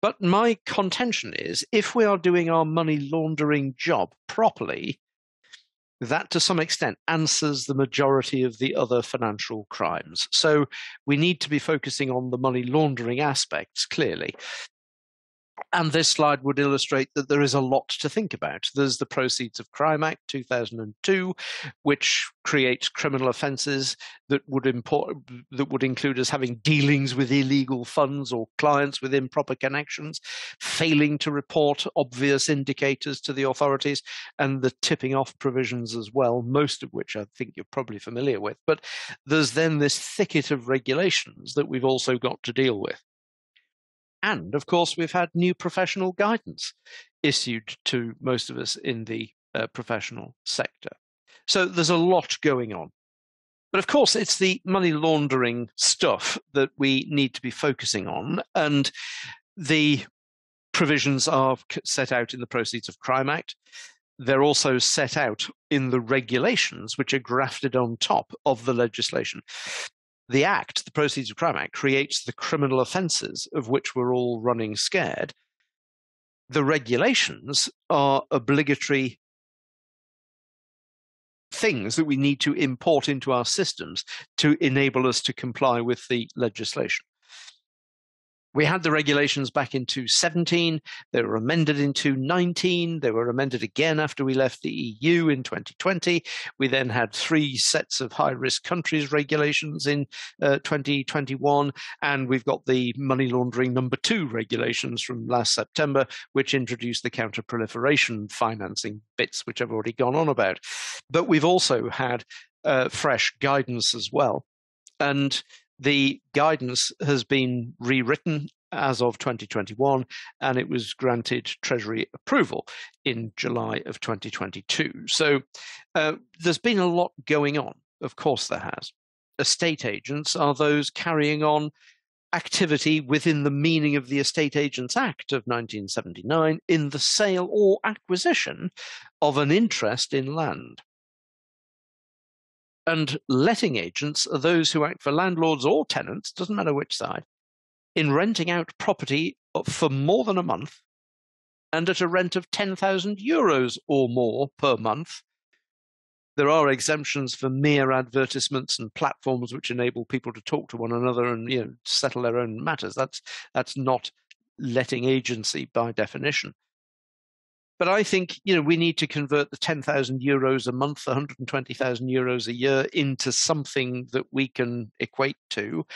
But my contention is if we are doing our money laundering job properly, that to some extent answers the majority of the other financial crimes. So we need to be focusing on the money laundering aspects clearly. And this slide would illustrate that there is a lot to think about. There's the Proceeds of Crime Act 2002, which creates criminal offences that would include us having dealings with illegal funds or clients with improper connections, failing to report obvious indicators to the authorities, and the tipping off provisions as well, most of which I think you're probably familiar with. But there's then this thicket of regulations that we've also got to deal with. And of course, we've had new professional guidance issued to most of us in the professional sector. So there's a lot going on. But of course, it's the money laundering stuff that we need to be focusing on. And the provisions are set out in the Proceeds of Crime Act. They're also set out in the regulations, which are grafted on top of the legislation. The Act, the Proceeds of Crime Act, creates the criminal offences of which we're all running scared. The regulations are obligatory things that we need to import into our systems to enable us to comply with the legislation. We had the regulations back in 2017. They were amended in 2019. They were amended again after we left the EU in 2020. We then had 3 sets of high-risk countries regulations in 2021. And we've got the money laundering number 2 regulations from last September, which introduced the counter-proliferation financing bits, which I've already gone on about. But we've also had fresh guidance as well. And the guidance has been rewritten as of 2021, and it was granted Treasury approval in July of 2022. So there's been a lot going on. Of course there has. Estate agents are those carrying on activity within the meaning of the Estate Agents Act of 1979 in the sale or acquisition of an interest in land. And letting agents are those who act for landlords or tenants, doesn't matter which side, in renting out property for more than a month and at a rent of €10,000 or more per month. There are exemptions for mere advertisements and platforms which enable people to talk to one another and settle their own matters. That's not letting agency by definition. But I think, we need to convert the €10,000 a month, €120,000 a year into something that we can equate to.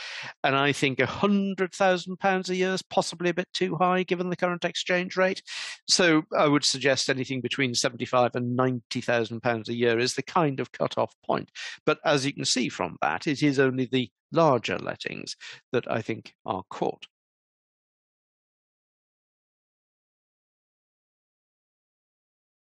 And I think £100,000 a year is possibly a bit too high given the current exchange rate. So I would suggest anything between £75,000 and £90,000 a year is the kind of cut-off point. But as you can see from that, it is only the larger lettings that I think are caught.